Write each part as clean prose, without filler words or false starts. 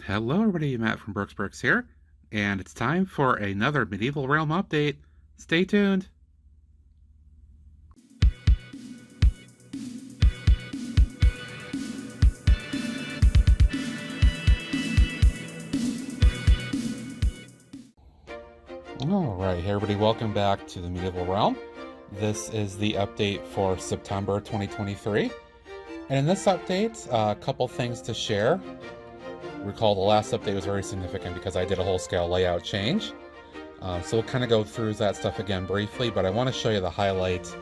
Hello everybody, Matt from Brooks here, and it's time for another Medieval Realm update. Stay tuned! Alright, hey everybody, welcome back to the Medieval Realm. This is the update for September 2023, and in this update, a couple things to share. Recall the last update was very significant because I did a whole scale layout change. So we'll kind of go through that stuff again briefly, but I want to show you the highlight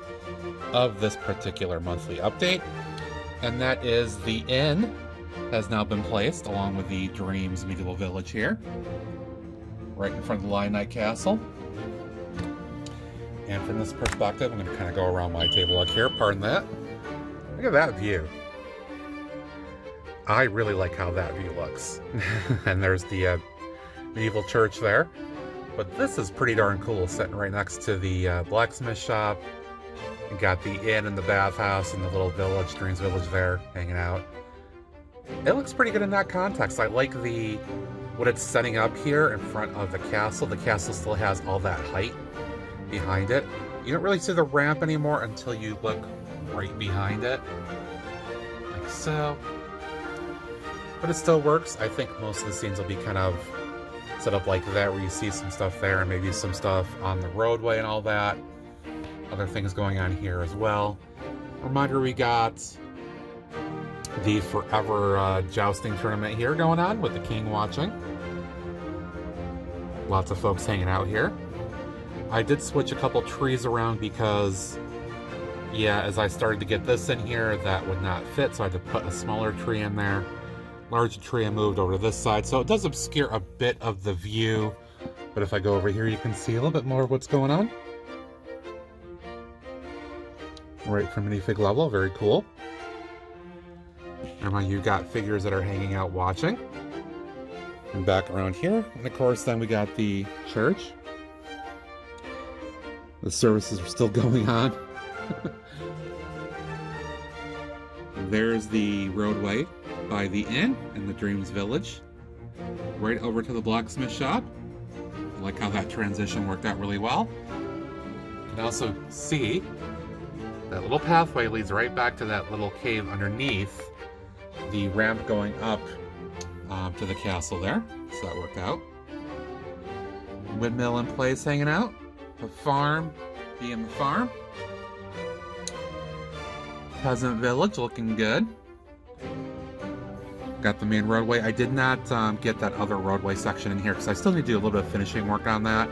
of this particular monthly update. And that is the inn has now been placed along with the Dreams Medieval Village here, right in front of the Lion Knight Castle. And from this perspective, I'm going to kind of go around my table up here, pardon that. Look at that view. I really like how that view looks. And there's the medieval church there. But this is pretty darn cool, sitting right next to the blacksmith shop. You got the inn and the bathhouse and the little village, Dreams Village there, hanging out. It looks pretty good in that context. I like what it's setting up here in front of the castle. The castle still has all that height behind it. You don't really see the ramp anymore until you look right behind it, like so. But it still works. I think most of the scenes will be kind of set up like that, where you see some stuff there and maybe some stuff on the roadway and all that. Other things going on here as well. Reminder, we got the forever jousting tournament here going on with the king watching. Lots of folks hanging out here. I did switch a couple trees around because, yeah, as I started to get this in here, that would not fit, so I had to put a smaller tree in there. Larger tree I moved over to this side, so it does obscure a bit of the view, but if I go over here you can see a little bit more of what's going on. Right from minifig level, very cool. And you got figures that are hanging out watching. And back around here, and of course then we got the church. The services are still going on. There's the roadway by the inn in the Dreams Village, right over to the blacksmith shop. I like how that transition worked out really well. You can also see that little pathway leads right back to that little cave underneath the ramp going up to the castle there, so that worked out. Windmill in place hanging out. The farm being the farm. Peasant village looking good. Got the main roadway. I did not get that other roadway section in here because I still need to do a little bit of finishing work on that.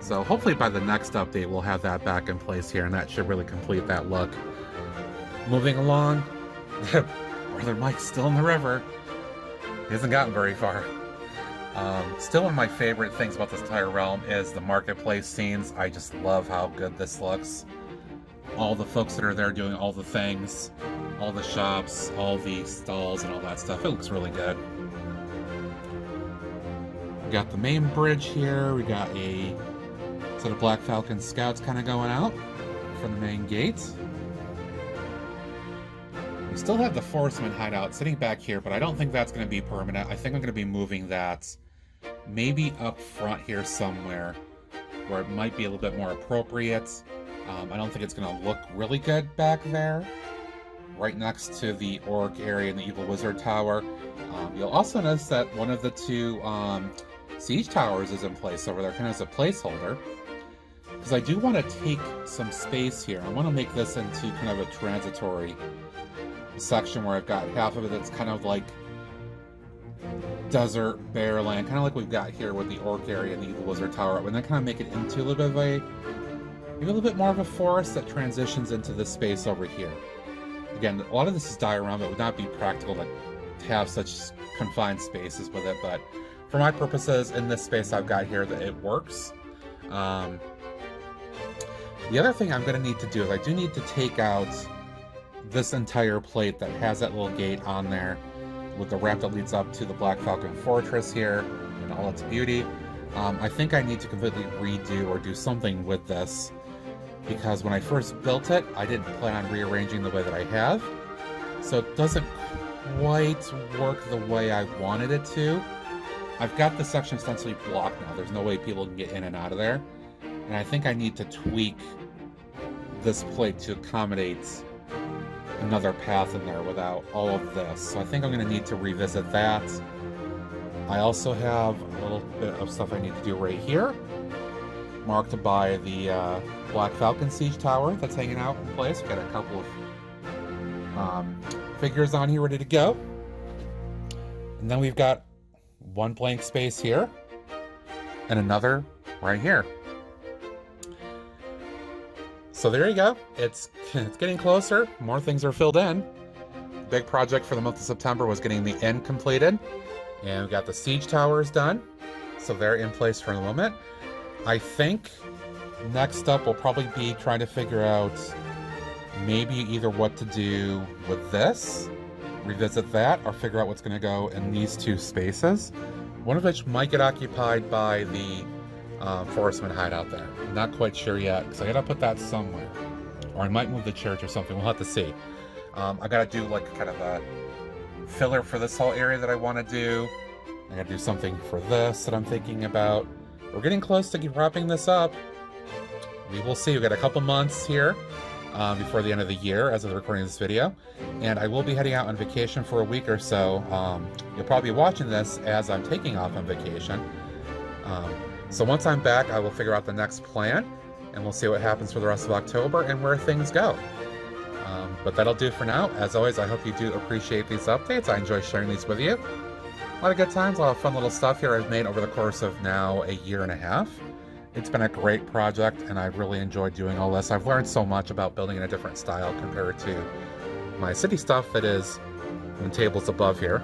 So hopefully by the next update we'll have that back in place here, and that should really complete that look. Moving along, Brother Mike's still in the river. He hasn't gotten very far. Still one of my favorite things about this entire realm is the marketplace scenes. I just love how good this looks. All the folks that are there doing all the things, all the shops, all the stalls and all that stuff. It looks really good. We got the main bridge here. We got a set of Black Falcon scouts kind of going out from the main gate. We still have the Forestman hideout sitting back here, but I don't think that's going to be permanent. I think I'm going to be moving that maybe up front here somewhere where it might be a little bit more appropriate. I don't think it's going to look really good back there, right next to the Orc area and the Evil Wizard Tower. You'll also notice that one of the two siege towers is in place over there, kind of as a placeholder, because I do want to take some space here. I want to make this into kind of a transitory section where I've got half of it that's kind of like desert, bare land, kind of like we've got here with the Orc area and the Evil Wizard Tower, and then kind of make it into a little bit of maybe a little bit more of a forest that transitions into this space over here. Again, a lot of this is diorama. It would not be practical to have such confined spaces with it, but for my purposes in this space I've got here, that it works. The other thing I'm going to need to do is I do need to take out this entire plate that has that little gate on there with the ramp that leads up to the Black Falcon Fortress here in all its beauty. I think I need to completely redo or do something with this, because when I first built it, I didn't plan on rearranging the way that I have. So it doesn't quite work the way I wanted it to. I've got the section essentially blocked now. There's no way people can get in and out of there. And I think I need to tweak this plate to accommodate another path in there without all of this. So I think I'm going to need to revisit that. I also have a little bit of stuff I need to do right here, marked by the Black Falcon Siege Tower that's hanging out in place. We've got a couple of figures on here ready to go. And then we've got one blank space here and another right here. So there you go. It's getting closer. More things are filled in. The big project for the month of September was getting the inn completed. And we got the siege towers done. So they're in place for the moment. I think next up will probably be trying to figure out maybe either what to do with this, revisit that, or figure out what's going to go in these two spaces. One of which might get occupied by the Forestman hideout there. I'm not quite sure yet, because I gotta put that somewhere. Or I might move the church or something, we'll have to see. I gotta do like kind of a filler for this whole area that I want to do. I gotta do something for this that I'm thinking about. We're getting close to wrapping this up. We will see. We've got a couple months here before the end of the year as of the recording of this video. And I will be heading out on vacation for a week or so. You'll probably be watching this as I'm taking off on vacation. So once I'm back, I will figure out the next plan, and we'll see what happens for the rest of October and where things go. But that'll do for now. As always, I hope you do appreciate these updates. I enjoy sharing these with you. A lot of good times, a lot of fun little stuff here I've made over the course of now a year and a half. It's been a great project, and I've really enjoyed doing all this. I've learned so much about building in a different style compared to my city stuff that is in tables above here.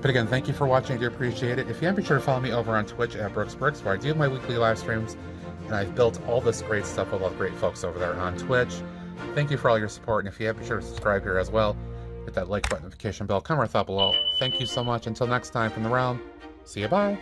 But again, thank you for watching. I do appreciate it. If you haven't, be sure to follow me over on Twitch at BrooksBricks, where I do my weekly live streams, and I've built all this great stuff with all the great folks over there on Twitch. Thank you for all your support, and if you haven't, be sure to subscribe here as well. Hit that like button, notification bell, comment right below. Thank you so much. Until next time from the realm, see you, bye.